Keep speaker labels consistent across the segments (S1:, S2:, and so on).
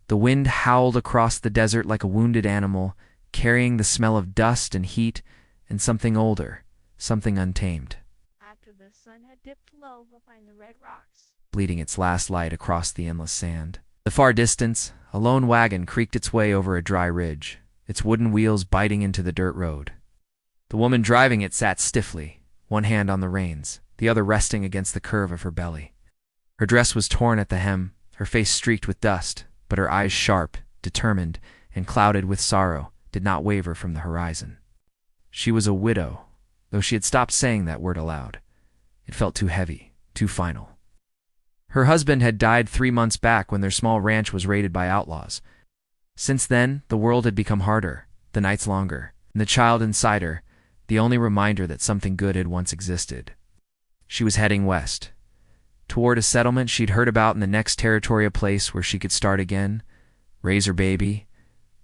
S1: The wind howled across the desert like a wounded animal, carrying the smell of dust and heat and something older, something untamed.
S2: After the sun had dipped low behind the red rocks,
S1: Bleeding its last light across the endless sand. The far distance, a lone wagon creaked its way over a dry ridge, its wooden wheels biting into the dirt road. The woman driving it sat stiffly, one hand on the reins, the other resting against the curve of her belly. Her dress was torn at the hem, her face streaked with dust, but her eyes, sharp, determined, and clouded with sorrow, did not waver from the horizon. She was a widow, though she had stopped saying that word aloud. It felt too heavy, too final. Her husband had died 3 months back when their small ranch was raided by outlaws. Since then, the world had become harder, the nights longer, and the child inside her, the only reminder that something good had once existed. She was heading west, toward a settlement she'd heard about in the next territory, a place where she could start again, raise her baby,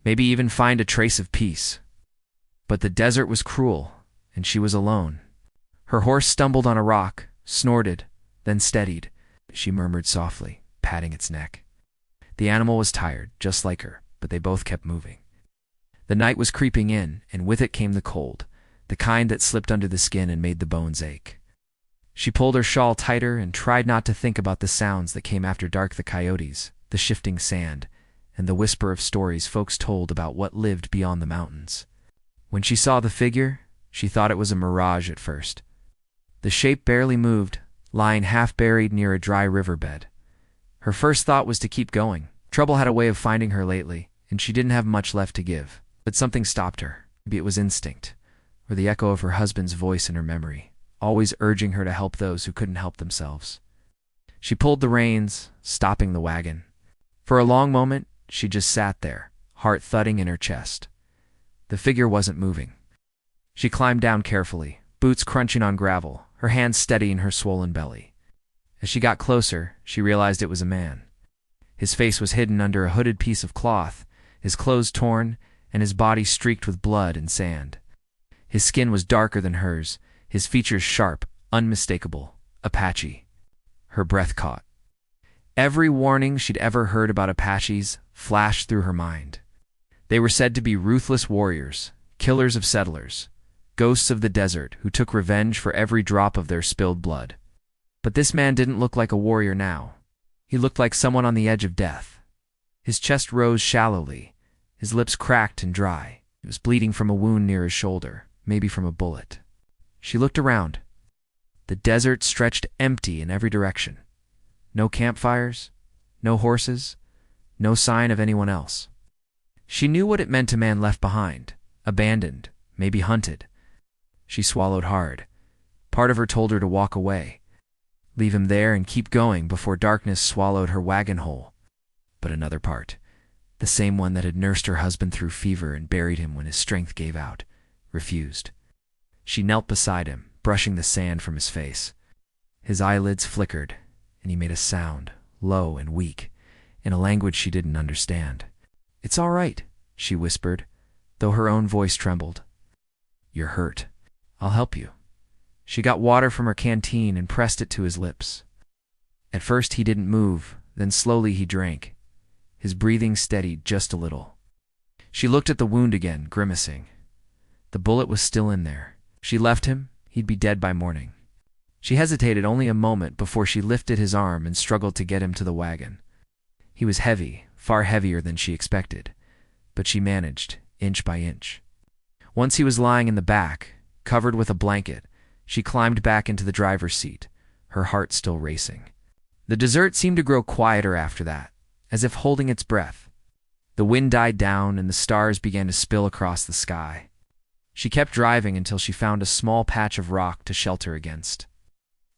S1: maybe even find a trace of peace. But the desert was cruel, and she was alone. Her horse stumbled on a rock, snorted, then steadied. She murmured softly, patting its neck. The animal was tired, just like her, but they both kept moving. The night was creeping in, and with it came the cold, the kind that slipped under the skin and made the bones ache. She pulled her shawl tighter and tried not to think about the sounds that came after dark, the coyotes, the shifting sand, and the whisper of stories folks told about what lived beyond the mountains. When she saw the figure, she thought it was a mirage at first. The shape barely moved, lying half buried near a dry riverbed. Her first thought was to keep going. Trouble had a way of finding her lately, and she didn't have much left to give. But something stopped her. Maybe it was instinct, or the echo of her husband's voice in her memory, always urging her to help those who couldn't help themselves. She pulled the reins, stopping the wagon. For a long moment, she just sat there, heart thudding in her chest. The figure wasn't moving. She climbed down carefully, boots crunching on gravel, her hands steady in her swollen belly. As she got closer, she realized it was a man. His face was hidden under a hooded piece of cloth, his clothes torn, and his body streaked with blood and sand. His skin was darker than hers, his features sharp, unmistakable. Apache. Her breath caught. Every warning she'd ever heard about Apaches flashed through her mind. They were said to be ruthless warriors, killers of settlers, ghosts of the desert who took revenge for every drop of their spilled blood. But this man didn't look like a warrior now. He looked like someone on the edge of death. His chest rose shallowly, his lips cracked and dry. He was bleeding from a wound near his shoulder, maybe from a bullet. She looked around. The desert stretched empty in every direction. No campfires, no horses, no sign of anyone else. She knew what it meant, a man left behind, abandoned, maybe hunted. She swallowed hard. Part of her told her to walk away, leave him there and keep going before darkness swallowed her wagon whole. But another part, the same one that had nursed her husband through fever and buried him when his strength gave out, refused. She knelt beside him, brushing the sand from his face. His eyelids flickered, and he made a sound, low and weak, in a language she didn't understand. "It's all right," she whispered, though her own voice trembled. "You're hurt. I'll help you." She got water from her canteen and pressed it to his lips. At first he didn't move, then slowly he drank. His breathing steadied just a little. She looked at the wound again, grimacing. The bullet was still in there. She left him, he'd be dead by morning. She hesitated only a moment before she lifted his arm and struggled to get him to the wagon. He was heavy, far heavier than she expected, but she managed, inch by inch. Once he was lying in the back, covered with a blanket, she climbed back into the driver's seat, her heart still racing. The desert seemed to grow quieter after that, as if holding its breath. The wind died down and the stars began to spill across the sky. She kept driving until she found a small patch of rock to shelter against.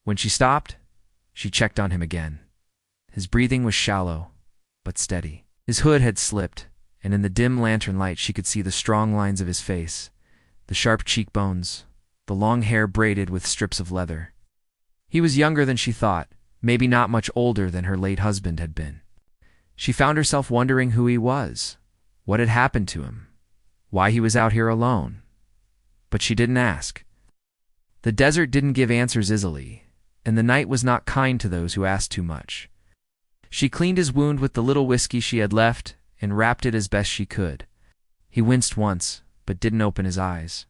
S1: When she stopped, she checked on him again. His breathing was shallow, but steady. His hood had slipped, and in the dim lantern light she could see the strong lines of his face, the sharp cheekbones, the long hair braided with strips of leather. He was younger than she thought, maybe not much older than her late husband had been. She found herself wondering who he was, what had happened to him, why he was out here alone. But she didn't ask. The desert didn't give answers easily, and the night was not kind to those who asked too much. She cleaned his wound with the little whiskey she had left and wrapped it as best she could. He winced once, but didn't open his eyes.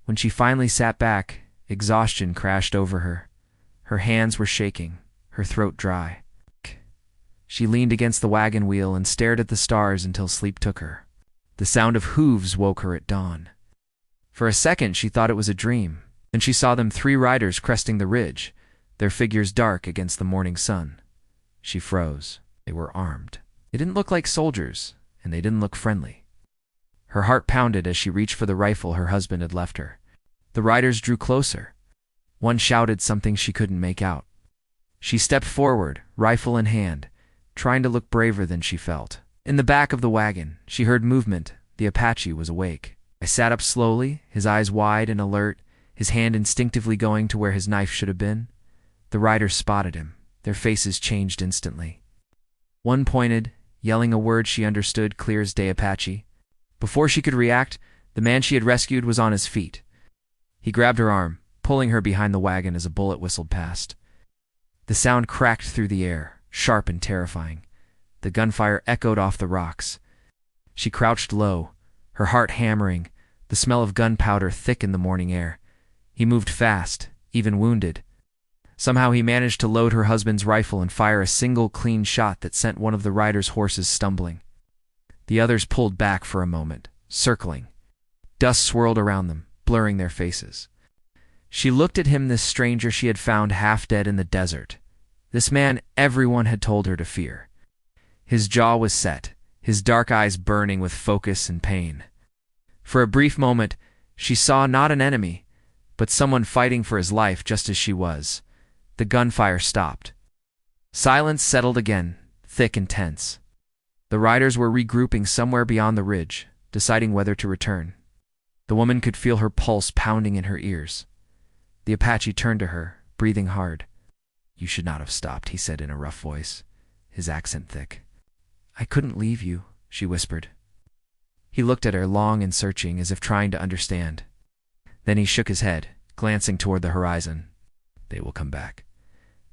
S1: When she finally sat back, exhaustion crashed over her. Her hands were shaking, her throat dry. She leaned against the wagon wheel and stared at the stars until sleep took her. The sound of hooves woke her at dawn. For a second she thought it was a dream. Then she saw them 3 riders cresting the ridge, their figures dark against the morning sun. She froze. They were armed. They didn't look like soldiers, and they didn't look friendly. Her heart pounded as she reached for the rifle her husband had left her. The riders drew closer. One shouted something she couldn't make out. She stepped forward, rifle in hand, trying to look braver than she felt. In the back of the wagon, she heard movement. The Apache was awake. I sat up slowly, his eyes wide and alert, his hand instinctively going to where his knife should have been. The riders spotted him. Their faces changed instantly. One pointed, yelling a word she understood clear as day, Apache. Before she could react, the man she had rescued was on his feet. He grabbed her arm, pulling her behind the wagon as a bullet whistled past. The sound cracked through the air, sharp and terrifying. The gunfire echoed off the rocks. She crouched low, her heart hammering, the smell of gunpowder thick in the morning air. He moved fast, even wounded. Somehow he managed to load her husband's rifle and fire a single clean shot that sent one of the riders' horses stumbling. The others pulled back for a moment, circling. Dust swirled around them, blurring their faces. She looked at him, this stranger she had found half dead in the desert. This man everyone had told her to fear. His jaw was set, his dark eyes burning with focus and pain. For a brief moment, she saw not an enemy, but someone fighting for his life just as she was. The gunfire stopped. Silence settled again, thick and tense. The riders were regrouping somewhere beyond the ridge, deciding whether to return. The woman could feel her pulse pounding in her ears. The Apache turned to her, breathing hard. "You should not have stopped," he said in a rough voice, his accent thick. "I couldn't leave you," she whispered. He looked at her long and searching, as if trying to understand. Then he shook his head, glancing toward the horizon. "They will come back."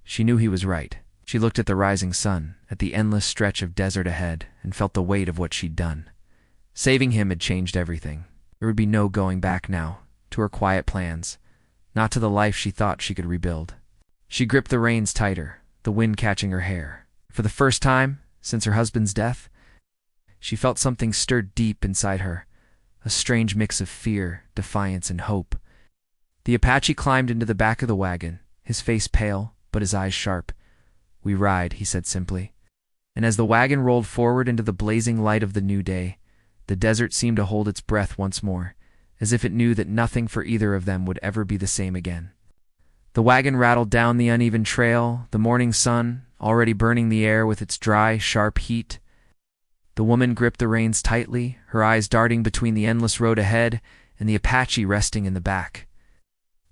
S1: She knew he was right. She looked at the rising sun, at the endless stretch of desert ahead, and felt the weight of what she'd done. Saving him had changed everything. There would be no going back now, to her quiet plans, not to the life she thought she could rebuild. She gripped the reins tighter, the wind catching her hair. For the first time, since her husband's death, she felt something stirred deep inside her, a strange mix of fear, defiance, and hope. The Apache climbed into the back of the wagon, his face pale, but his eyes sharp. "We ride," he said simply. And as the wagon rolled forward into the blazing light of the new day, the desert seemed to hold its breath once more, as if it knew that nothing for either of them would ever be the same again. The wagon rattled down the uneven trail, the morning sun already burning the air with its dry, sharp heat. The woman gripped the reins tightly, her eyes darting between the endless road ahead and the Apache resting in the back.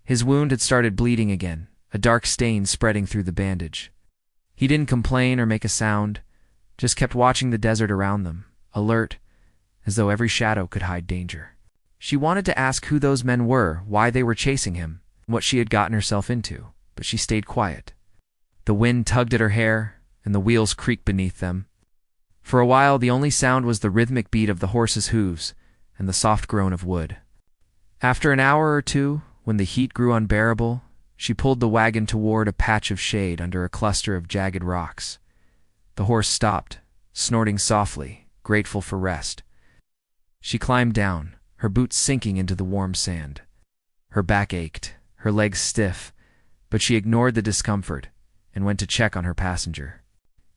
S1: His wound had started bleeding again, a dark stain spreading through the bandage. He didn't complain or make a sound, just kept watching the desert around them, alert, as though every shadow could hide danger. She wanted to ask who those men were, why they were chasing him, and what she had gotten herself into, but she stayed quiet. The wind tugged at her hair, and the wheels creaked beneath them. For a while, the only sound was the rhythmic beat of the horses' hooves and the soft groan of wood. After an hour or two, when the heat grew unbearable, she pulled the wagon toward a patch of shade under a cluster of jagged rocks. The horse stopped, snorting softly, grateful for rest. She climbed down, her boots sinking into the warm sand. Her back ached, her legs stiff, but she ignored the discomfort and went to check on her passenger.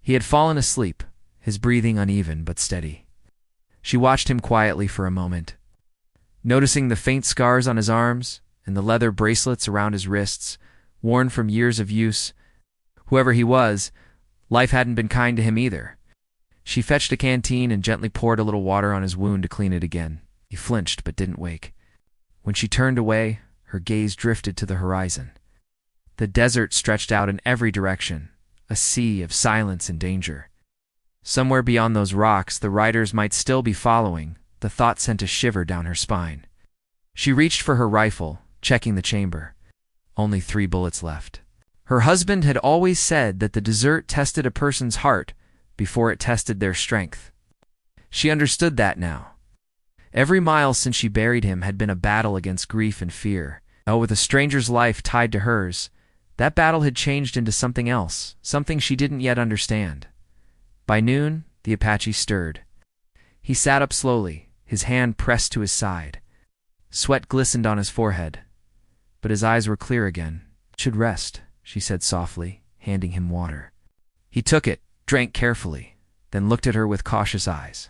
S1: He had fallen asleep, his breathing uneven but steady. She watched him quietly for a moment, noticing the faint scars on his arms and the leather bracelets around his wrists, worn from years of use. Whoever he was, life hadn't been kind to him either. She fetched a canteen and gently poured a little water on his wound to clean it again. He flinched but didn't wake. When she turned away, her gaze drifted to the horizon. The desert stretched out in every direction, a sea of silence and danger. Somewhere beyond those rocks, the riders might still be following. The thought sent a shiver down her spine. She reached for her rifle, checking the chamber. Only 3 bullets left. Her husband had always said that the desert tested a person's heart before it tested their strength. She understood that now. Every mile since she buried him had been a battle against grief and fear. Now, with a stranger's life tied to hers, that battle had changed into something else, something she didn't yet understand. By noon, the Apache stirred. He sat up slowly, his hand pressed to his side. Sweat glistened on his forehead, but his eyes were clear again. "Should rest," she said softly, handing him water. He took it, drank carefully, then looked at her with cautious eyes.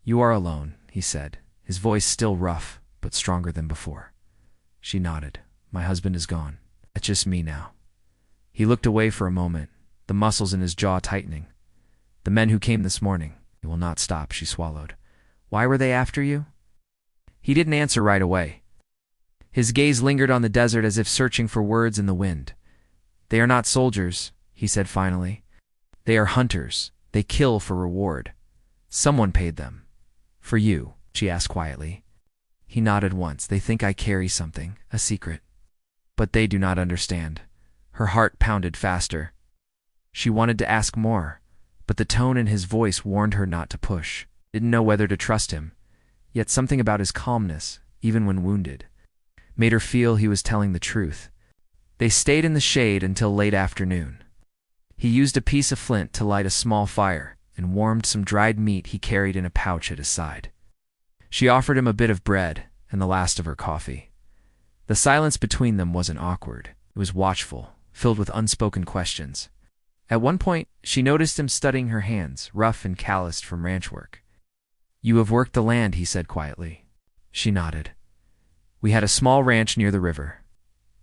S1: "You are alone," he said, his voice still rough, but stronger than before. She nodded. "My husband is gone. It's just me now." He looked away for a moment, the muscles in his jaw tightening. "The men who came this morning." "He will not stop," she swallowed. "Why were they after you?" He didn't answer right away. His gaze lingered on the desert as if searching for words in the wind. "They are not soldiers," he said finally. "They are hunters. They kill for reward. Someone paid them." "For you?" she asked quietly. He nodded once. "They think I carry something, a secret. But they do not understand." Her heart pounded faster. She wanted to ask more, but the tone in his voice warned her not to push. Didn't know whether to trust him, yet something about his calmness, even when wounded, made her feel he was telling the truth. They stayed in the shade until late afternoon. He used a piece of flint to light a small fire and warmed some dried meat he carried in a pouch at his side. She offered him a bit of bread and the last of her coffee. The silence between them wasn't awkward. It was watchful, filled with unspoken questions. At one point, she noticed him studying her hands, rough and calloused from ranch work. "You have worked the land," he said quietly. She nodded. "We had a small ranch near the river.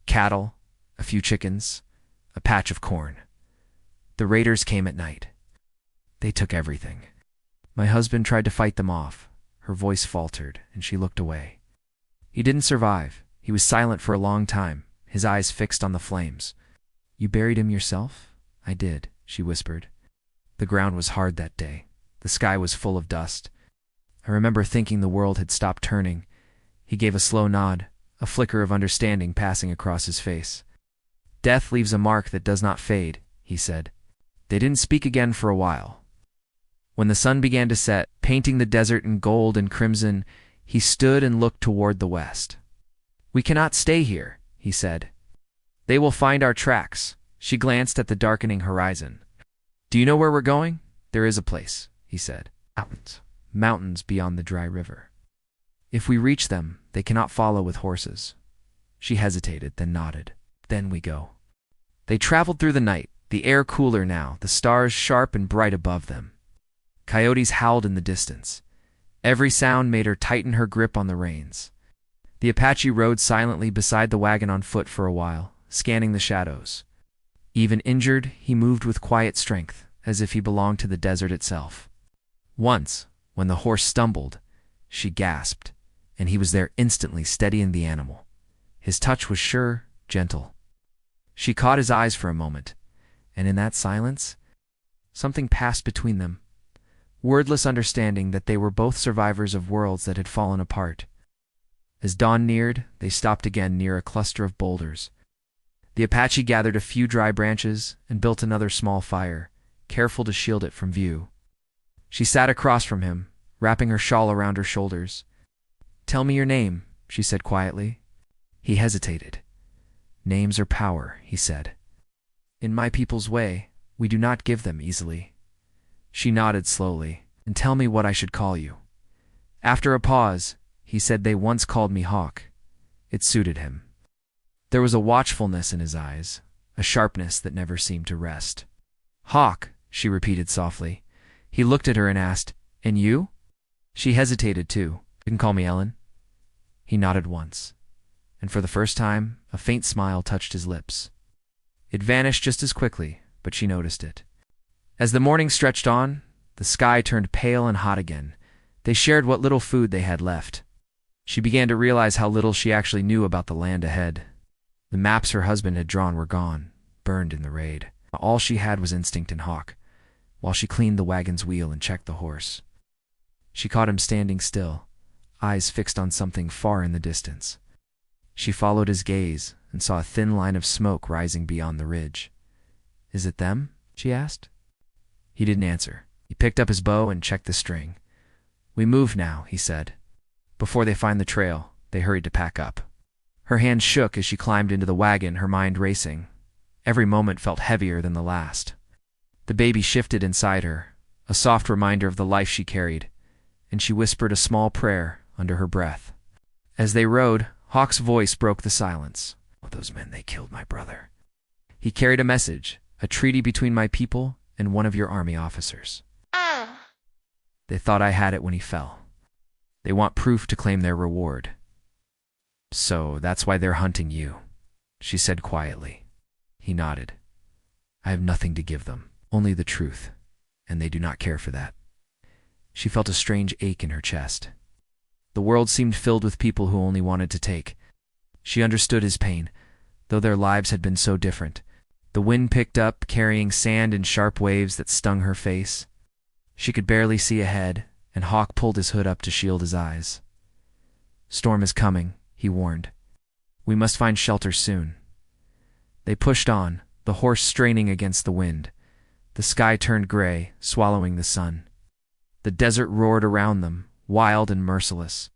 S1: Cattle, a few chickens, a patch of corn. The raiders came at night. They took everything. My husband tried to fight them off." Her voice faltered, and she looked away. "He didn't survive. He was silent for a long time, his eyes fixed on the flames." "You buried him yourself?" "I did," she whispered. "The ground was hard that day. The sky was full of dust. I remember thinking the world had stopped turning." He gave a slow nod, a flicker of understanding passing across his face. "Death leaves a mark that does not fade," he said. They didn't speak again for a while. When the sun began to set, painting the desert in gold and crimson, he stood and looked toward the west. "We cannot stay here," he said. "They will find our tracks." She glanced at the darkening horizon. "Do you know where we're going?" "There is a place," he said. "Mountains. Mountains beyond the dry river. If we reach them, they cannot follow with horses." She hesitated, then nodded. "Then we go." They traveled through the night, the air cooler now, the stars sharp and bright above them. Coyotes howled in the distance. Every sound made her tighten her grip on the reins. The Apache rode silently beside the wagon on foot for a while, scanning the shadows. Even injured, he moved with quiet strength, as if he belonged to the desert itself. Once, when the horse stumbled, she gasped, and he was there instantly, steadying the animal. His touch was sure, gentle. She caught his eyes for a moment, and in that silence, something passed between them. Wordless understanding that they were both survivors of worlds that had fallen apart. As dawn neared, they stopped again near a cluster of boulders. The Apache gathered a few dry branches and built another small fire, careful to shield it from view. She sat across from him, wrapping her shawl around her shoulders. "Tell me your name," she said quietly. He hesitated. "Names are power," he said. "In my people's way, we do not give them easily." She nodded slowly. "And tell me what I should call you." After a pause, he said, "They once called me Hawk." It suited him. There was a watchfulness in his eyes, a sharpness that never seemed to rest. "Hawk," she repeated softly. He looked at her and asked, "And you?" She hesitated too. "You can call me Ellen." He nodded once, and for the first time, a faint smile touched his lips. It vanished just as quickly, but she noticed it. As the morning stretched on, the sky turned pale and hot again. They shared what little food they had left. She began to realize how little she actually knew about the land ahead. The maps her husband had drawn were gone, burned in the raid. All she had was instinct and Hawk, while she cleaned the wagon's wheel and checked the horse. She caught him standing still, eyes fixed on something far in the distance. She followed his gaze and saw a thin line of smoke rising beyond the ridge. "Is it them?" she asked. He didn't answer. He picked up his bow and checked the string. "We move now," he said. Before they find the trail, they hurried to pack up. Her hand shook as she climbed into the wagon, her mind racing. Every moment felt heavier than the last. The baby shifted inside her, a soft reminder of the life she carried, and she whispered a small prayer under her breath. As they rode, Hawk's voice broke the silence. "Oh, those men, they killed my brother. He carried a message, a treaty between my people and one of your army officers. They thought I had it when he fell. They want proof to claim their reward. So that's why they're hunting you," she said quietly. He nodded. "I have nothing to give them, only the truth, and they do not care for that." She felt a strange ache in her chest. The world seemed filled with people who only wanted to take. She understood his pain, though their lives had been so different. The wind picked up, carrying sand in sharp waves that stung her face. She could barely see ahead, and Hawk pulled his hood up to shield his eyes. "Storm is coming," he warned. "We must find shelter soon." They pushed on, the horse straining against the wind. The sky turned gray, swallowing the sun. The desert roared around them, wild and merciless.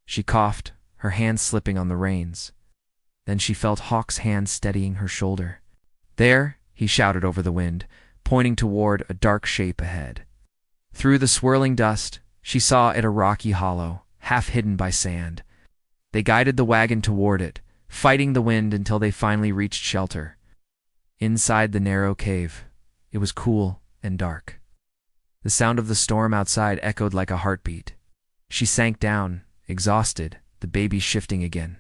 S1: She coughed, her hand slipping on the reins. Then she felt Hawk's hand steadying her shoulder. "There," he shouted over the wind, pointing toward a dark shape ahead. Through the swirling dust, she saw it a rocky hollow, half hidden by sand. They guided the wagon toward it, fighting the wind until they finally reached shelter. Inside the narrow cave, it was cool and dark. The sound of the storm outside echoed like a heartbeat. She sank down, exhausted, the baby shifting again.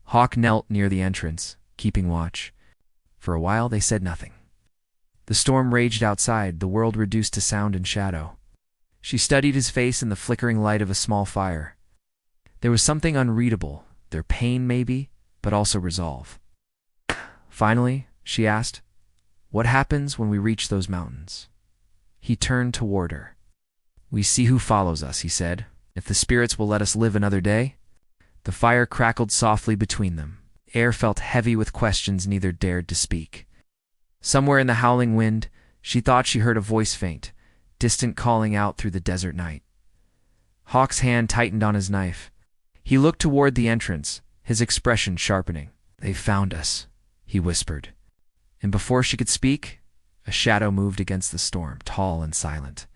S1: Hawk knelt near the entrance, keeping watch. For a while they said nothing. The storm raged outside, the world reduced to sound and shadow. She studied his face in the flickering light of a small fire. There was something unreadable, their pain maybe, but also resolve. Finally, she asked, "What happens when we reach those mountains?" He turned toward her. "We see who follows us," he said. "If the spirits will let us live another day." The fire crackled softly between them. Air felt heavy with questions neither dared to speak. Somewhere in the howling wind, she thought she heard a voice faint, distant calling out through the desert night. Hawk's hand tightened on his knife. He looked toward the entrance, his expression sharpening. "They found us," he whispered. And before she could speak, a shadow moved against the storm, tall and silent.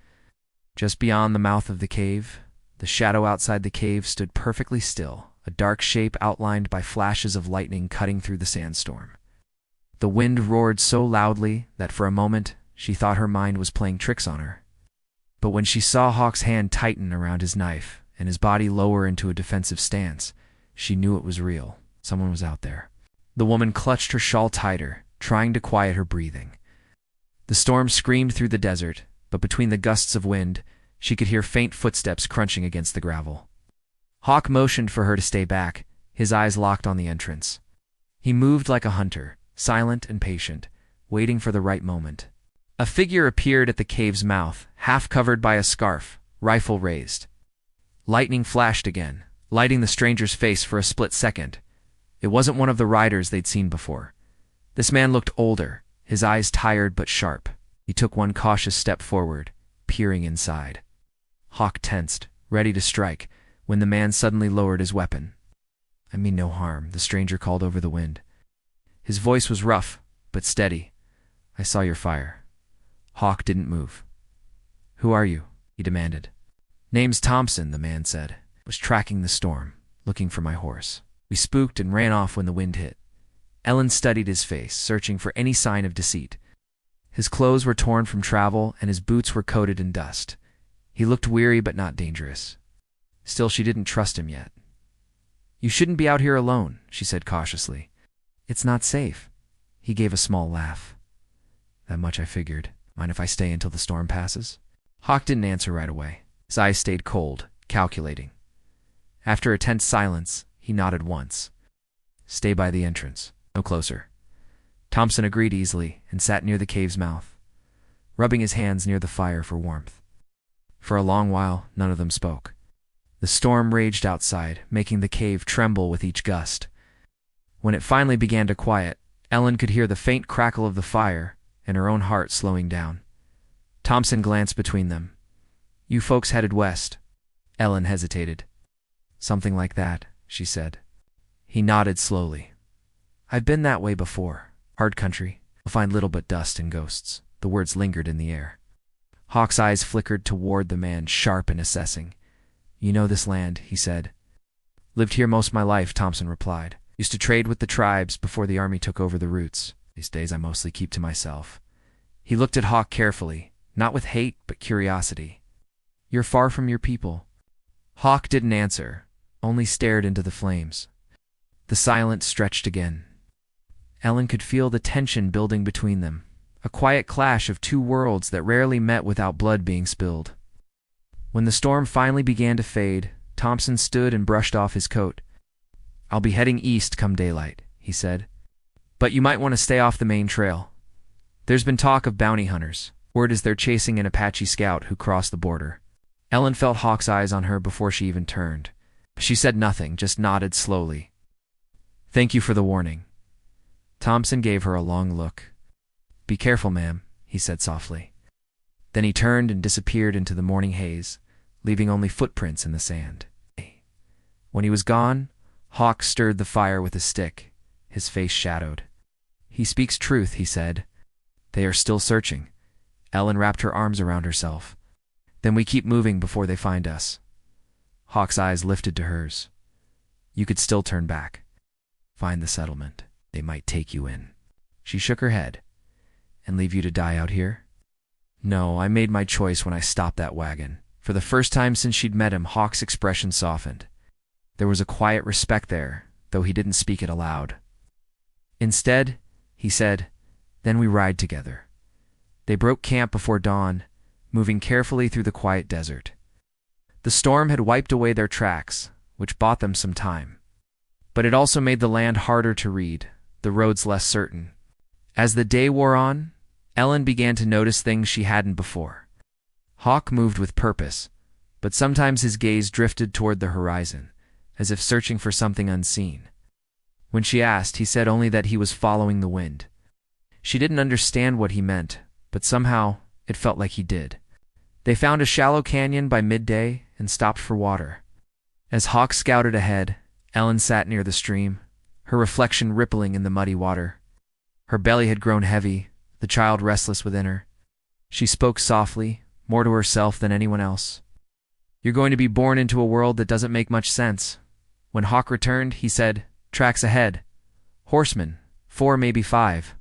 S1: Just beyond the mouth of the cave, the shadow outside the cave stood perfectly still, a dark shape outlined by flashes of lightning cutting through the sandstorm. The wind roared so loudly that for a moment she thought her mind was playing tricks on her. But when she saw Hawk's hand tighten around his knife and his body lower into a defensive stance, she knew it was real. Someone was out there. The woman clutched her shawl tighter, trying to quiet her breathing. The storm screamed through the desert, but between the gusts of wind, she could hear faint footsteps crunching against the gravel. Hawk motioned for her to stay back, his eyes locked on the entrance. He moved like a hunter, silent and patient, waiting for the right moment. A figure appeared at the cave's mouth, half covered by a scarf, rifle raised. Lightning flashed again, lighting the stranger's face for a split second. It wasn't one of the riders they'd seen before. This man looked older, his eyes tired but sharp. He took one cautious step forward, peering inside. Hawk tensed, ready to strike, when the man suddenly lowered his weapon. "I mean no harm," the stranger called over the wind. His voice was rough, but steady. "I saw your fire." Hawk didn't move. "Who are you?" he demanded. "Name's Thompson," the man said. "Was tracking the storm, looking for my horse. We spooked and ran off when the wind hit." Ellen studied his face, searching for any sign of deceit. His clothes were torn from travel, and his boots were coated in dust. He looked weary but not dangerous. Still, she didn't trust him yet. "You shouldn't be out here alone," she said cautiously. "It's not safe." He gave a small laugh. "That much I figured. Mind if I stay until the storm passes?" Hawk didn't answer right away. His eyes stayed cold, calculating. After a tense silence, he nodded once. "Stay by the entrance. No closer." Thompson agreed easily and sat near the cave's mouth, rubbing his hands near the fire for warmth. For a long while, none of them spoke. The storm raged outside, making the cave tremble with each gust. When it finally began to quiet, Ellen could hear the faint crackle of the fire and her own heart slowing down. Thompson glanced between them. "You folks headed west?" Ellen hesitated. "Something like that," she said. He nodded slowly. "I've been that way before. Hard country. You'll find little but dust and ghosts." The words lingered in the air. Hawk's eyes flickered toward the man, sharp and assessing. "You know this land," he said. "Lived here most of my life," Thompson replied. "Used to trade with the tribes before the army took over the routes. These days I mostly keep to myself." He looked at Hawk carefully, not with hate but curiosity. "You're far from your people?" Hawk didn't answer, only stared into the flames. The silence stretched again. Ellen could feel the tension building between them, a quiet clash of two worlds that rarely met without blood being spilled. When the storm finally began to fade, Thompson stood and brushed off his coat. "I'll be heading east come daylight," he said. "But you might want to stay off the main trail. There's been talk of bounty hunters. Word is they're chasing an Apache scout who crossed the border." Ellen felt Hawk's eyes on her before she even turned. She said nothing, just nodded slowly. "Thank you for the warning." Thompson gave her a long look. "Be careful, ma'am," he said softly. Then he turned and disappeared into the morning haze, leaving only footprints in the sand. When he was gone, Hawk stirred the fire with a stick, his face shadowed. "He speaks truth," he said. "They are still searching." Ellen wrapped her arms around herself. "Then we keep moving before they find us." Hawk's eyes lifted to hers. "You could still turn back. Find the settlement. They might take you in." She shook her head. "And leave you to die out here?" "No, I made my choice when I stopped that wagon." For the first time since she'd met him, Hawk's expression softened. There was a quiet respect there, though he didn't speak it aloud. "Instead," he said, "then we ride together." They broke camp before dawn, moving carefully through the quiet desert. The storm had wiped away their tracks, which bought them some time. But it also made the land harder to read, the roads less certain. As the day wore on, Ellen began to notice things she hadn't before. Hawk moved with purpose, but sometimes his gaze drifted toward the horizon, as if searching for something unseen. When she asked, he said only that he was following the wind. She didn't understand what he meant, but somehow it felt like he did. They found a shallow canyon by midday and stopped for water. As Hawk scouted ahead, Ellen sat near the stream, her reflection rippling in the muddy water. Her belly had grown heavy, the child restless within her. She spoke softly, more to herself than anyone else. "You're going to be born into a world that doesn't make much sense." When Hawk returned, he said, "Tracks ahead. Horsemen, 4, maybe 5.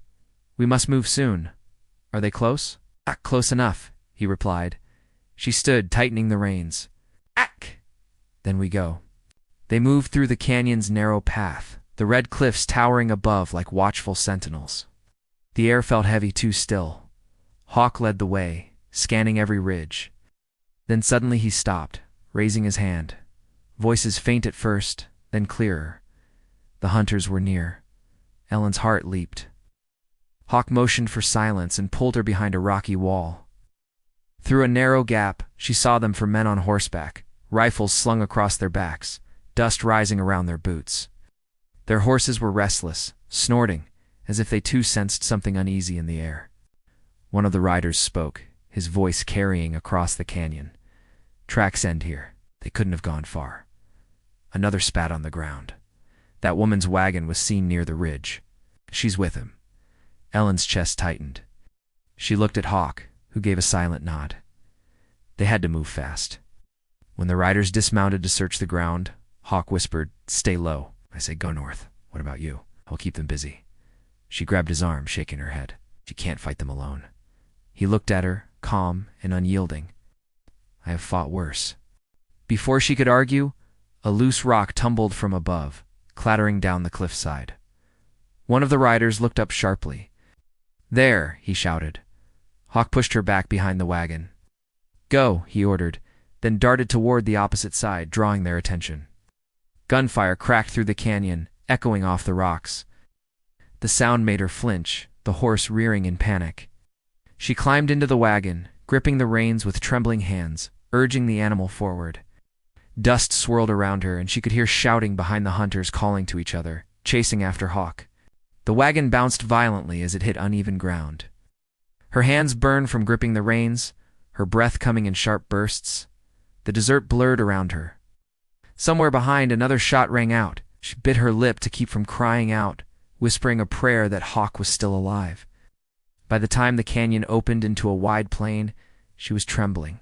S1: We must move soon. Are they close?" Close enough," he replied. She stood, tightening the reins. "Ack! Then we go." They moved through the canyon's narrow path, the red cliffs towering above like watchful sentinels. The air felt heavy too still. Hawk led the way, scanning every ridge. Then suddenly he stopped, raising his hand. Voices faint at first, then clearer. The hunters were near. Ellen's heart leaped. Hawk motioned for silence and pulled her behind a rocky wall. Through a narrow gap, she saw them for men on horseback, rifles slung across their backs, dust rising around their boots. Their horses were restless, snorting, as if they too sensed something uneasy in the air. One of the riders spoke, his voice carrying across the canyon. "Tracks end here. They couldn't have gone far." Another spat on the ground. "That woman's wagon was seen near the ridge. She's with him." Ellen's chest tightened. She looked at Hawk, who gave a silent nod. They had to move fast. When the riders dismounted to search the ground, Hawk whispered, "Stay low. I say go north. What about you? I'll keep them busy." She grabbed his arm, shaking her head. "You can't fight them alone." He looked at her, calm and unyielding. "I have fought worse." Before she could argue, a loose rock tumbled from above, clattering down the cliffside. One of the riders looked up sharply. "There," he shouted. Hawk pushed her back behind the wagon. "Go," he ordered, then darted toward the opposite side, drawing their attention. Gunfire cracked through the canyon, echoing off the rocks. The sound made her flinch, the horse rearing in panic. She climbed into the wagon, gripping the reins with trembling hands, urging the animal forward. Dust swirled around her, and she could hear shouting behind the hunters calling to each other. chasing after Hawk. The wagon bounced violently as it hit uneven ground. Her hands burned from gripping the reins, her breath coming in sharp bursts. The desert blurred around her. Somewhere behind, another shot rang out. She bit her lip to keep from crying out, whispering a prayer that Hawk was still alive. By the time the canyon opened into a wide plain, she was trembling.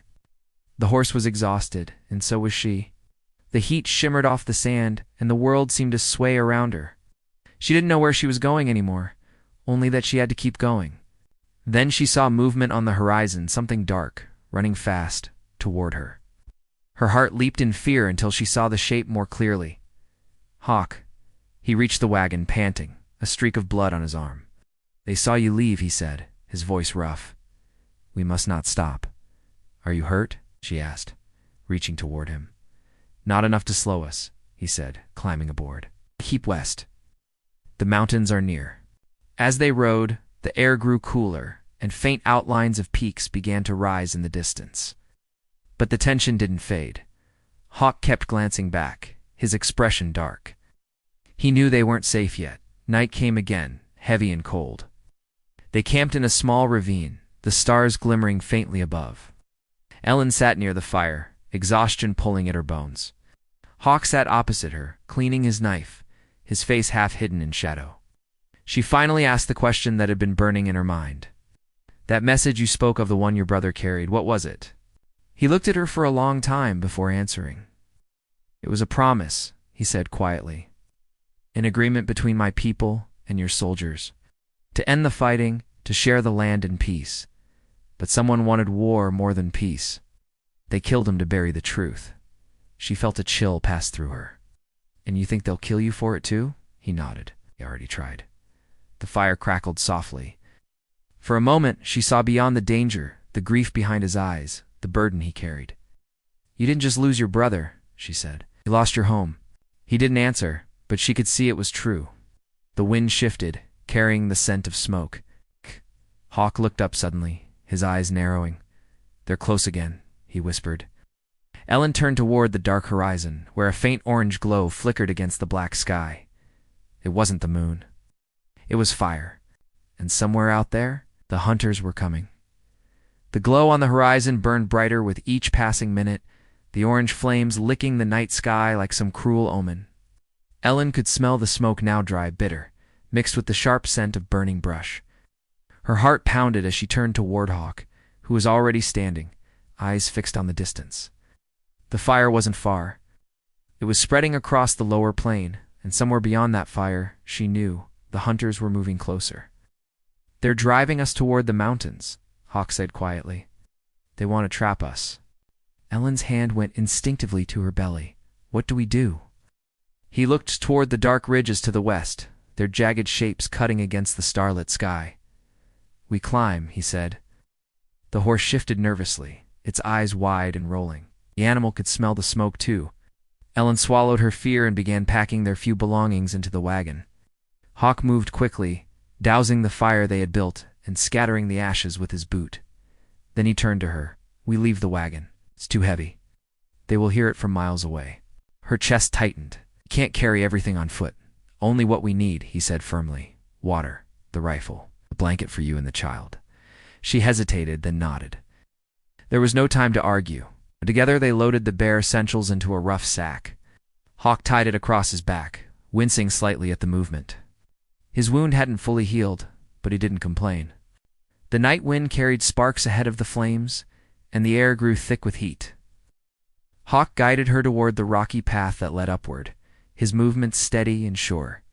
S1: The horse was exhausted, and so was she. The heat shimmered off the sand, and the world seemed to sway around her. She didn't know where she was going anymore, only that she had to keep going. Then she saw movement on the horizon, something dark, running fast, toward her. Her heart leaped in fear until she saw the shape more clearly. Hawk. He reached the wagon, panting, a streak of blood on his arm. "They saw you leave," he said, his voice rough. "We must not stop." "Are you hurt?" she asked, reaching toward him. "Not enough to slow us," he said, climbing aboard. "Keep west. The mountains are near." As they rode, the air grew cooler, and faint outlines of peaks began to rise in the distance. But the tension didn't fade. Hawk kept glancing back, his expression dark. He knew they weren't safe yet. Night came again, heavy and cold. They camped in a small ravine, the stars glimmering faintly above. Ellen sat near the fire, exhaustion pulling at her bones. Hawk sat opposite her, cleaning his knife, his face half hidden in shadow. She finally asked the question that had been burning in her mind. "That message you spoke of, the one your brother carried, what was it?" He looked at her for a long time before answering. "It was a promise," he said quietly. "An agreement between my people and your soldiers. To end the fighting, to share the land in peace. But someone wanted war more than peace. They killed him to bury the truth." She felt a chill pass through her. "And you think they'll kill you for it too?" He nodded. "They already tried." The fire crackled softly. For a moment, she saw beyond the danger, the grief behind his eyes, the burden he carried. "You didn't just lose your brother," she said. "You lost your home." He didn't answer, but she could see it was true. The wind shifted, carrying the scent of smoke. Hawk looked up suddenly, his eyes narrowing. "They're close again," he whispered. Ellen turned toward the dark horizon, where a faint orange glow flickered against the black sky. It wasn't the moon. It was fire. And somewhere out there, the hunters were coming. The glow on the horizon burned brighter with each passing minute, the orange flames licking the night sky like some cruel omen. Ellen could smell the smoke, now dry, bitter, mixed with the sharp scent of burning brush. Her heart pounded as she turned toward Hawk, who was already standing, eyes fixed on the distance. The fire wasn't far. It was spreading across the lower plain, and somewhere beyond that fire, she knew, the hunters were moving closer. "They're driving us toward the mountains," Hawk said quietly. "They want to trap us." Ellen's hand went instinctively to her belly. "What do we do?" He looked toward the dark ridges to the west, their jagged shapes cutting against the starlit sky. "We climb," he said. The horse shifted nervously, its eyes wide and rolling. The animal could smell the smoke too. Ellen swallowed her fear and began packing their few belongings into the wagon. Hawk moved quickly, dousing the fire they had built and scattering the ashes with his boot. Then he turned to her. "We leave the wagon. It's too heavy. They will hear it from miles away." Her chest tightened. "You can't carry everything on foot. Only what we need," he said firmly. "Water, the rifle, a blanket for you and the child." She hesitated, then nodded. There was no time to argue. Together they loaded the bare essentials into a rough sack. Hawk tied it across his back, wincing slightly at the movement. His wound hadn't fully healed, but he didn't complain. The night wind carried sparks ahead of the flames, and the air grew thick with heat. Hawk guided her toward the rocky path that led upward, his movements steady and sure.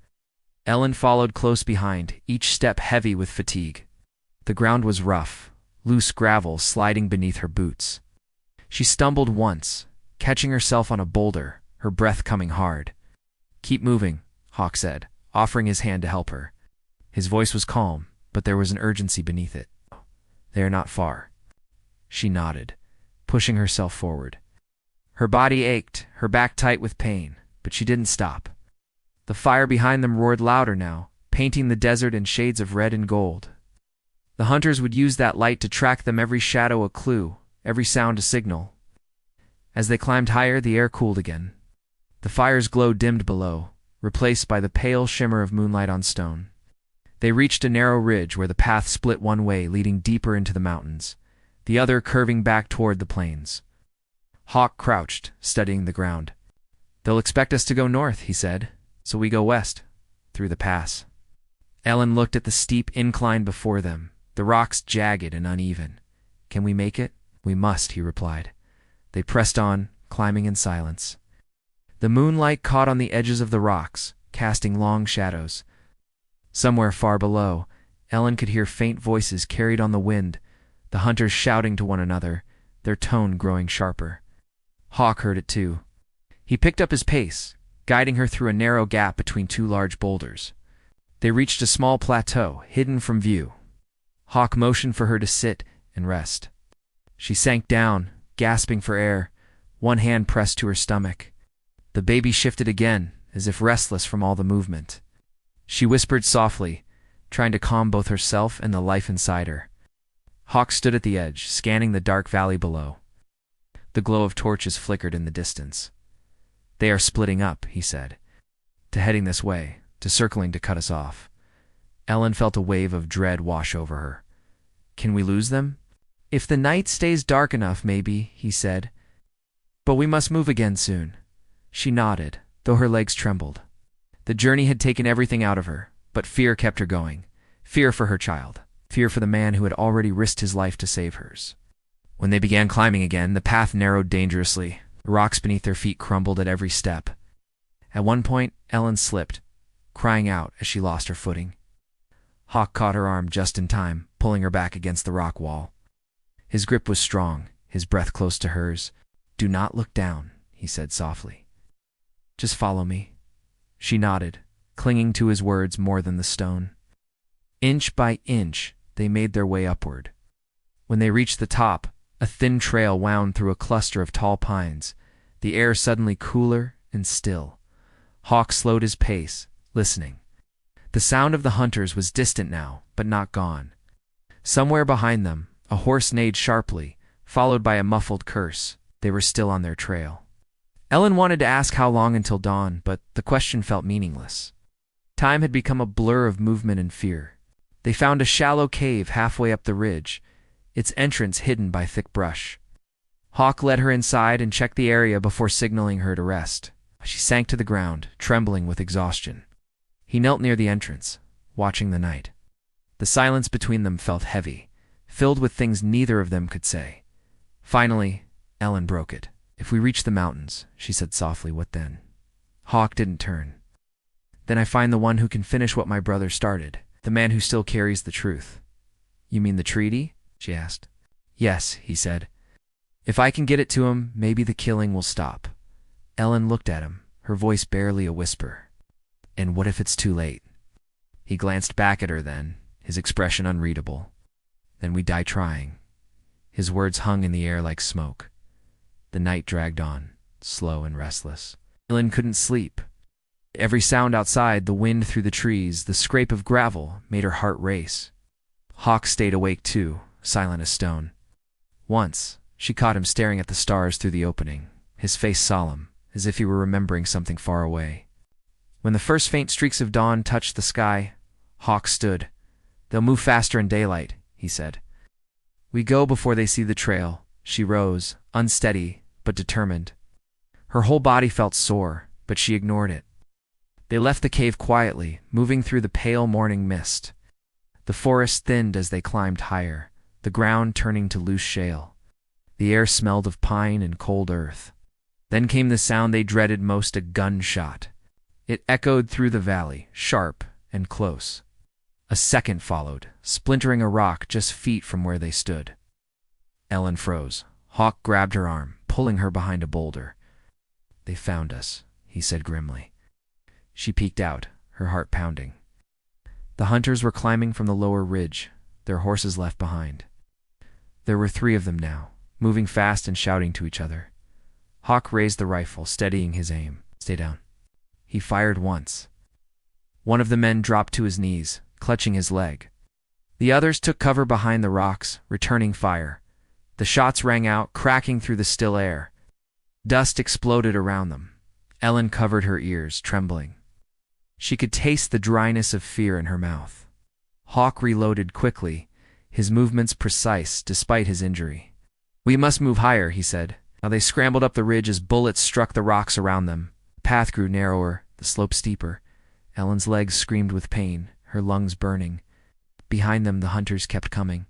S1: Ellen followed close behind, each step heavy with fatigue. The ground was rough, loose gravel sliding beneath her boots. She stumbled once, catching herself on a boulder, her breath coming hard. "Keep moving," Hawk said, offering his hand to help her. His voice was calm, but there was an urgency beneath it. "They are not far." She nodded, pushing herself forward. Her body ached, her back tight with pain, but she didn't stop. The fire behind them roared louder now, painting the desert in shades of red and gold. The hunters would use that light to track them, every shadow a clue, every sound a signal. As they climbed higher, the air cooled again. The fire's glow dimmed below, replaced by the pale shimmer of moonlight on stone. They reached a narrow ridge where the path split one way, leading deeper into the mountains, the other curving back toward the plains. Hawk crouched, studying the ground. "They'll expect us to go north," he said, "so we go west, through the pass." Ellen looked at the steep incline before them, the rocks jagged and uneven. "Can we make it?" "We must," he replied. They pressed on, climbing in silence. The moonlight caught on the edges of the rocks, casting long shadows. Somewhere far below, Ellen could hear faint voices carried on the wind, the hunters shouting to one another, their tone growing sharper. Hawk heard it too. He picked up his pace, guiding her through a narrow gap between two large boulders. They reached a small plateau, hidden from view. Hawk motioned for her to sit and rest. She sank down, gasping for air, one hand pressed to her stomach. The baby shifted again, as if restless from all the movement. She whispered softly, trying to calm both herself and the life inside her. Hawk stood at the edge, scanning the dark valley below. The glow of torches flickered in the distance. "They are splitting up," he said, "to heading this way, to circling to cut us off." Ellen felt a wave of dread wash over her. "Can we lose them?" "If the night stays dark enough, maybe," he said. "But we must move again soon." She nodded, though her legs trembled. The journey had taken everything out of her, but fear kept her going. Fear for her child. Fear for the man who had already risked his life to save hers. When they began climbing again, the path narrowed dangerously. The rocks beneath their feet crumbled at every step. At one point, Ellen slipped, crying out as she lost her footing. Hawk caught her arm just in time, pulling her back against the rock wall. His grip was strong, his breath close to hers. "Do not look down," he said softly. "Just follow me." She nodded, clinging to his words more than the stone. Inch by inch, they made their way upward. When they reached the top, a thin trail wound through a cluster of tall pines, the air suddenly cooler and still. Hawk slowed his pace, listening. The sound of the hunters was distant now, but not gone. Somewhere behind them, a horse neighed sharply, followed by a muffled curse. They were still on their trail. Ellen wanted to ask how long until dawn, but the question felt meaningless. Time had become a blur of movement and fear. They found a shallow cave halfway up the ridge, its entrance hidden by thick brush. Hawk led her inside and checked the area before signaling her to rest. She sank to the ground, trembling with exhaustion. He knelt near the entrance, watching the night. The silence between them felt heavy, filled with things neither of them could say. Finally, Ellen broke it. "If we reach the mountains," she said softly, "what then?" Hawk didn't turn. "Then I find the one who can finish what my brother started, the man who still carries the truth." "You mean the treaty?" she asked. "Yes," he said. "If I can get it to him, maybe the killing will stop." Ellen looked at him, her voice barely a whisper. "And what if it's too late?" He glanced back at her then, his expression unreadable. "Then we die trying." His words hung in the air like smoke. The night dragged on, slow and restless. Ellen couldn't sleep. Every sound outside, the wind through the trees, the scrape of gravel, made her heart race. Hawk stayed awake too, silent as stone. Once, she caught him staring at the stars through the opening, his face solemn, as if he were remembering something far away. When the first faint streaks of dawn touched the sky, Hawk stood. "They'll move faster in daylight," he said. "We go before they see the trail." She rose, unsteady, but determined. Her whole body felt sore, but she ignored it. They left the cave quietly, moving through the pale morning mist. The forest thinned as they climbed higher, the ground turning to loose shale. The air smelled of pine and cold earth. Then came the sound they dreaded most, a gunshot. It echoed through the valley, sharp and close. A second followed, splintering a rock just feet from where they stood. Ellen froze. Hawk grabbed her arm, pulling her behind a boulder. "They found us," he said grimly. She peeked out, her heart pounding. The hunters were climbing from the lower ridge, their horses left behind. There were 3 of them now, moving fast and shouting to each other. Hawk raised the rifle, steadying his aim. "Stay down." He fired once. One of the men dropped to his knees, clutching his leg. The others took cover behind the rocks, returning fire. The shots rang out, cracking through the still air. Dust exploded around them. Ellen covered her ears, trembling. She could taste the dryness of fear in her mouth. Hawk reloaded quickly, his movements precise despite his injury. "We must move higher," he said. Now they scrambled up the ridge as bullets struck the rocks around them. The path grew narrower, the slope steeper. Ellen's legs screamed with pain, her lungs burning. Behind them, the hunters kept coming.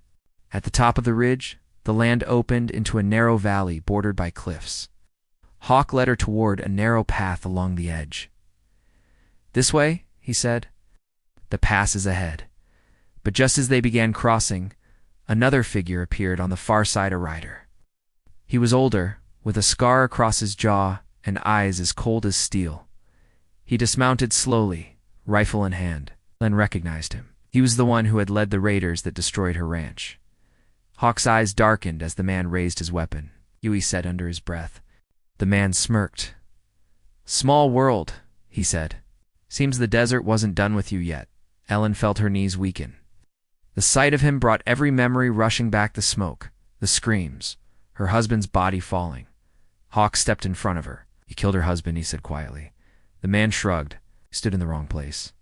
S1: At the top of the ridge, the land opened into a narrow valley bordered by cliffs. Hawk led her toward a narrow path along the edge. "This way," he said. "The pass is ahead." But just as they began crossing, another figure appeared on the far side, a rider. He was older, with a scar across his jaw and eyes as cold as steel. He dismounted slowly, rifle in hand. Ellen recognized him. He was the one who had led the raiders that destroyed her ranch. Hawk's eyes darkened as the man raised his weapon. "You," said under his breath. The man smirked. "Small world," he said. "Seems the desert wasn't done with you yet." Ellen felt her knees weaken. The sight of him brought every memory rushing back, the smoke, the screams, her husband's body falling. Hawk stepped in front of her. "You killed her husband," he said quietly. The man shrugged, stood in the wrong place.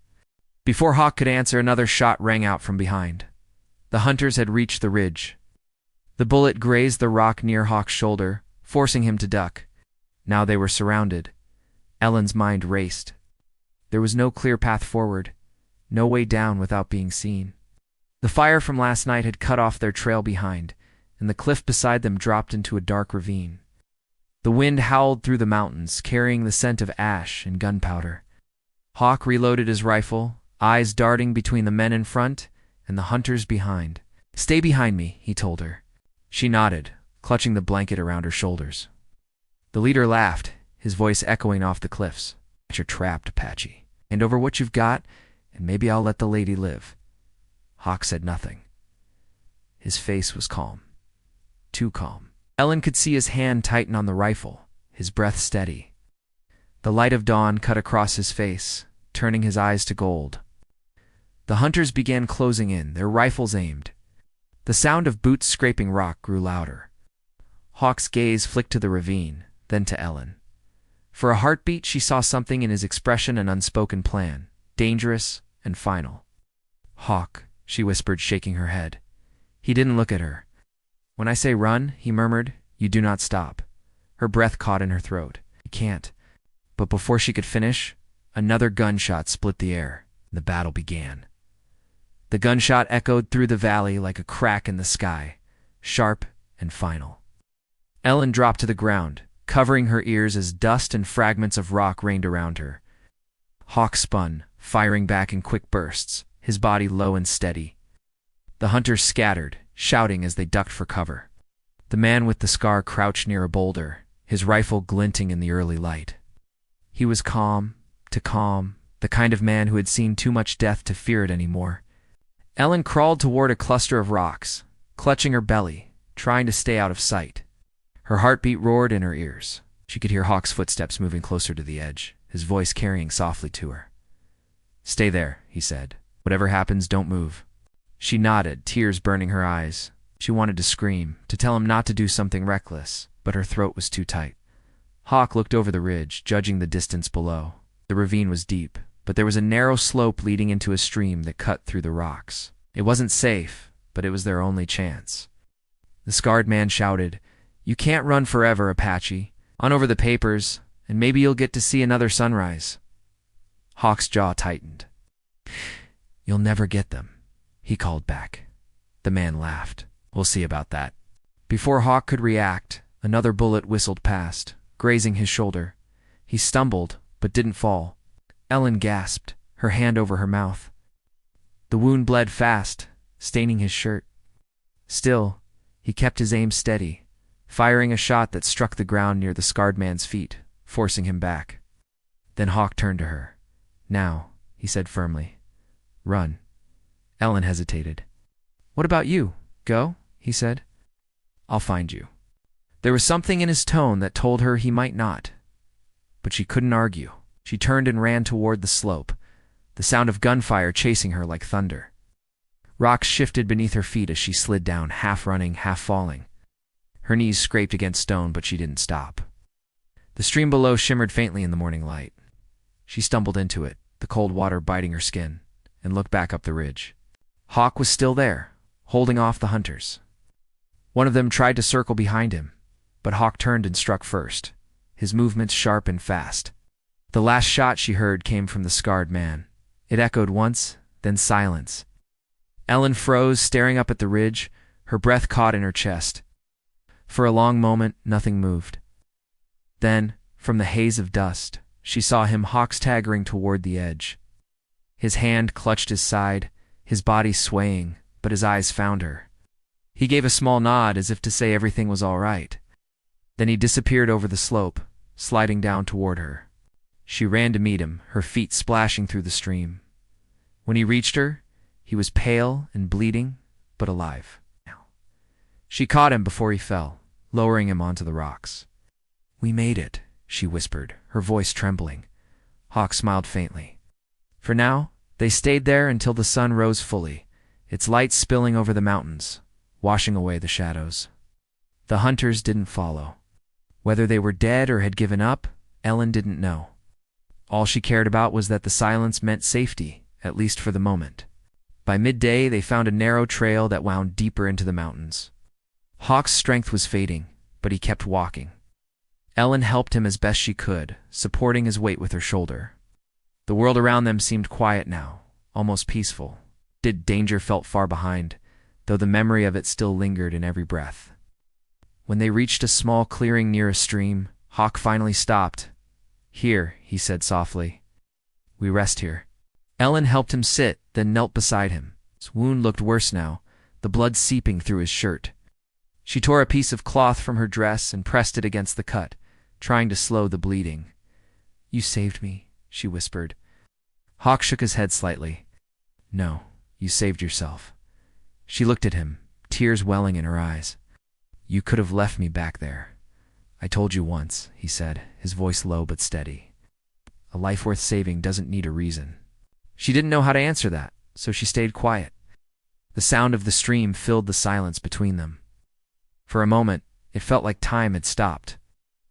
S1: Before Hawk could answer, another shot rang out from behind. The hunters had reached the ridge. The bullet grazed the rock near Hawk's shoulder, forcing him to duck. Now they were surrounded. Ellen's mind raced. There was no clear path forward, no way down without being seen. The fire from last night had cut off their trail behind, and the cliff beside them dropped into a dark ravine. The wind howled through the mountains, carrying the scent of ash and gunpowder. Hawk reloaded his rifle, eyes darting between the men in front and the hunters behind. "Stay behind me," he told her. She nodded, clutching the blanket around her shoulders. The leader laughed, his voice echoing off the cliffs. "You're trapped, Apache. Hand over what you've got, and maybe I'll let the lady live." Hawk said nothing. His face was calm. Too calm. Ellen could see his hand tighten on the rifle, his breath steady. The light of dawn cut across his face, turning his eyes to gold. The hunters began closing in, their rifles aimed. The sound of boots scraping rock grew louder. Hawk's gaze flicked to the ravine, then to Ellen. For a heartbeat, she saw something in his expression, an unspoken plan, dangerous and final. "Hawk," she whispered, shaking her head. He didn't look at her. "When I say run," he murmured, "you do not stop." Her breath caught in her throat. "You can't." But before she could finish, another gunshot split the air, and the battle began. The gunshot echoed through the valley like a crack in the sky, sharp and final. Ellen dropped to the ground, covering her ears as dust and fragments of rock rained around her. Hawk spun, firing back in quick bursts, his body low and steady. The hunters scattered, shouting as they ducked for cover. The man with the scar crouched near a boulder, his rifle glinting in the early light. He was calm, the kind of man who had seen too much death to fear it anymore. Ellen crawled toward a cluster of rocks, clutching her belly, trying to stay out of sight. Her heartbeat roared in her ears. She could hear Hawk's footsteps moving closer to the edge, his voice carrying softly to her. "Stay there," he said. "Whatever happens, don't move." She nodded, tears burning her eyes. She wanted to scream, to tell him not to do something reckless, but her throat was too tight. Hawk looked over the ridge, judging the distance below. The ravine was deep, but there was a narrow slope leading into a stream that cut through the rocks. It wasn't safe, but it was their only chance. The scarred man shouted, "You can't run forever, Apache. On over the papers, and maybe you'll get to see another sunrise." Hawk's jaw tightened. "You'll never get them," he called back. The man laughed. "We'll see about that." Before Hawk could react, another bullet whistled past, grazing his shoulder. He stumbled, but didn't fall. Ellen gasped, her hand over her mouth. The wound bled fast, staining his shirt. Still, he kept his aim steady, firing a shot that struck the ground near the scarred man's feet, forcing him back. Then Hawk turned to her. "Now," he said firmly. "Run." Ellen hesitated. "What about you? Go?" he said. "I'll find you." There was something in his tone that told her he might not. But she couldn't argue. She turned and ran toward the slope, the sound of gunfire chasing her like thunder. Rocks shifted beneath her feet as she slid down, half running, half falling. Her knees scraped against stone, but she didn't stop. The stream below shimmered faintly in the morning light. She stumbled into it, the cold water biting her skin, and looked back up the ridge. Hawk was still there, holding off the hunters. One of them tried to circle behind him, but Hawk turned and struck first, his movements sharp and fast. The last shot she heard came from the scarred man. It echoed once, then silence. Ellen froze, staring up at the ridge, her breath caught in her chest. For a long moment, nothing moved. Then, from the haze of dust, she saw him hawk-staggering toward the edge. His hand clutched his side, his body swaying, but his eyes found her. He gave a small nod as if to say everything was all right. Then he disappeared over the slope, sliding down toward her. She ran to meet him, her feet splashing through the stream. When he reached her, he was pale and bleeding, but alive. She caught him before he fell, lowering him onto the rocks. "We made it," she whispered, her voice trembling. Hawk smiled faintly. For now, they stayed there until the sun rose fully, its light spilling over the mountains, washing away the shadows. The hunters didn't follow. Whether they were dead or had given up, Ellen didn't know. All she cared about was that the silence meant safety, at least for the moment. By midday, they found a narrow trail that wound deeper into the mountains. Hawk's strength was fading, but he kept walking. Ellen helped him as best she could, supporting his weight with her shoulder. The world around them seemed quiet now, almost peaceful. Danger felt far behind, though the memory of it still lingered in every breath. When they reached a small clearing near a stream, Hawk finally stopped. "Here," he said softly. "We rest here." Ellen helped him sit, then knelt beside him. His wound looked worse now, the blood seeping through his shirt. She tore a piece of cloth from her dress and pressed it against the cut, trying to slow the bleeding. "You saved me," she whispered. Hawk shook his head slightly. "No, you saved yourself." She looked at him, tears welling in her eyes. "You could have left me back there. I told you once," he said, his voice low but steady. "A life worth saving doesn't need a reason." She didn't know how to answer that, so she stayed quiet. The sound of the stream filled the silence between them. For a moment, it felt like time had stopped.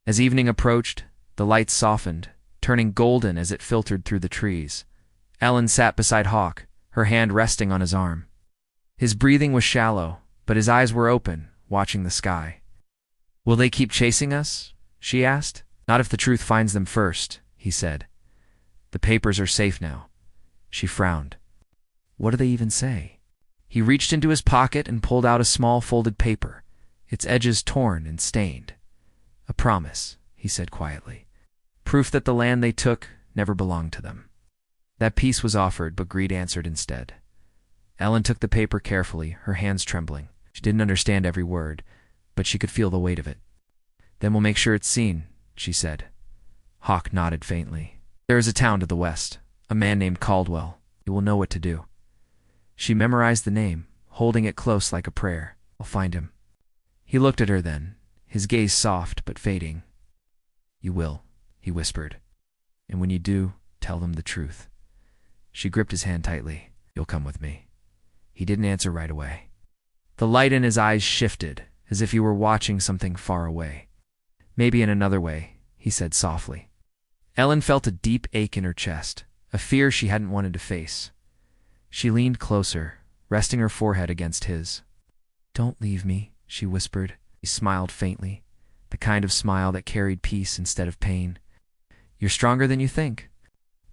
S1: As evening approached, the light softened, turning golden as it filtered through the trees. Ellen sat beside Hawk, her hand resting on his arm. His breathing was shallow, but his eyes were open, watching the sky. "Will they keep chasing us?" she asked. "Not if the truth finds them first," he said. "The papers are safe now." She frowned. "What do they even say?" He reached into his pocket and pulled out a small folded paper, its edges torn and stained. "A promise," he said quietly. "Proof that the land they took never belonged to them." That peace was offered, but greed answered instead. Ellen took the paper carefully, her hands trembling. She didn't understand every word, but she could feel the weight of it. "Then we'll make sure it's seen," she said. Hawk nodded faintly. "There is a town to the west, a man named Caldwell. He will know what to do." She memorized the name, holding it close like a prayer. "I'll find him." He looked at her then, his gaze soft but fading. "You will," he whispered. "And when you do, tell them the truth." She gripped his hand tightly. "You'll come with me." He didn't answer right away. The light in his eyes shifted, as if he were watching something far away. "Maybe in another way," he said softly. Ellen felt a deep ache in her chest, a fear she hadn't wanted to face. She leaned closer, resting her forehead against his. "Don't leave me," she whispered. He smiled faintly, the kind of smile that carried peace instead of pain. "You're stronger than you think."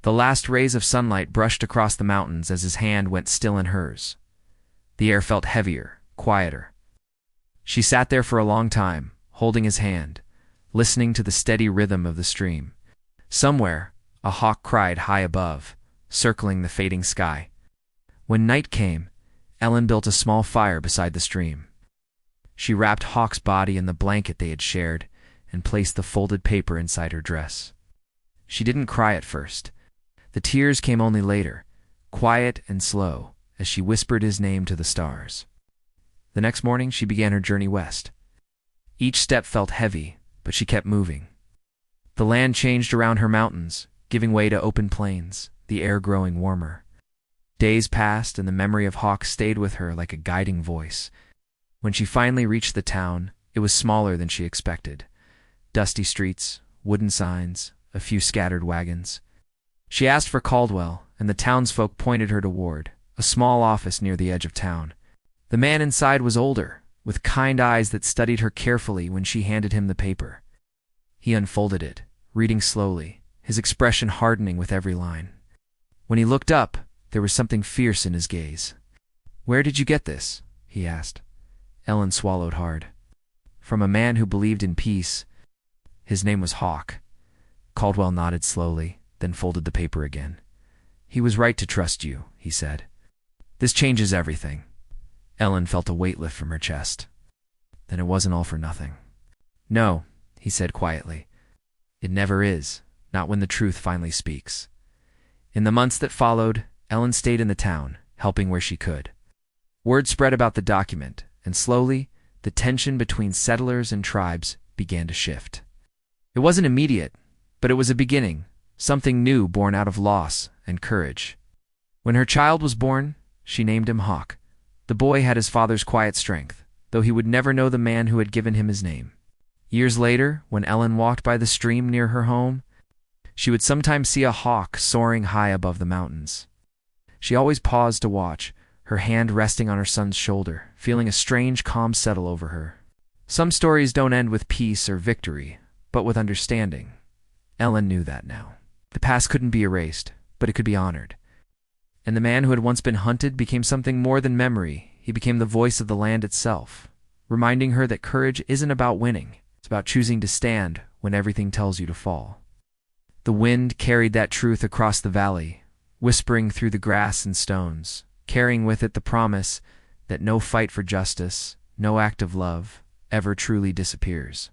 S1: The last rays of sunlight brushed across the mountains as his hand went still in hers. The air felt heavier, quieter. She sat there for a long time, holding his hand, listening to the steady rhythm of the stream. Somewhere, a hawk cried high above, circling the fading sky. When night came, Ellen built a small fire beside the stream. She wrapped Hawk's body in the blanket they had shared and placed the folded paper inside her dress. She didn't cry at first. The tears came only later, quiet and slow, as she whispered his name to the stars. The next morning, she began her journey west. Each step felt heavy, but she kept moving. The land changed around her mountains, giving way to open plains, the air growing warmer. Days passed, and the memory of Hawk stayed with her like a guiding voice. When she finally reached the town, it was smaller than she expected. Dusty streets, wooden signs, a few scattered wagons. She asked for Caldwell, and the townsfolk pointed her toward a small office near the edge of town. The man inside was older, with kind eyes that studied her carefully when she handed him the paper. He unfolded it, reading slowly, his expression hardening with every line. When he looked up, there was something fierce in his gaze. "Where did you get this?" he asked. Ellen swallowed hard. "From a man who believed in peace. His name was Hawk." Caldwell nodded slowly, then folded the paper again. "He was right to trust you," he said. "This changes everything." Ellen felt a weight lift from her chest. Then it wasn't all for nothing. "No," he said quietly. "It never is, not when the truth finally speaks." In the months that followed, Ellen stayed in the town, helping where she could. Word spread about the document, and slowly, the tension between settlers and tribes began to shift. It wasn't immediate, but it was a beginning, something new born out of loss and courage. When her child was born, she named him Hawk. The boy had his father's quiet strength, though he would never know the man who had given him his name. Years later, when Ellen walked by the stream near her home, she would sometimes see a hawk soaring high above the mountains. She always paused to watch, her hand resting on her son's shoulder, feeling a strange calm settle over her. Some stories don't end with peace or victory, but with understanding. Ellen knew that now. The past couldn't be erased, but it could be honored. And the man who had once been hunted became something more than memory. He became the voice of the land itself, reminding her that courage isn't about winning. It's about choosing to stand when everything tells you to fall. The wind carried that truth across the valley, whispering through the grass and stones, carrying with it the promise that no fight for justice, no act of love, ever truly disappears.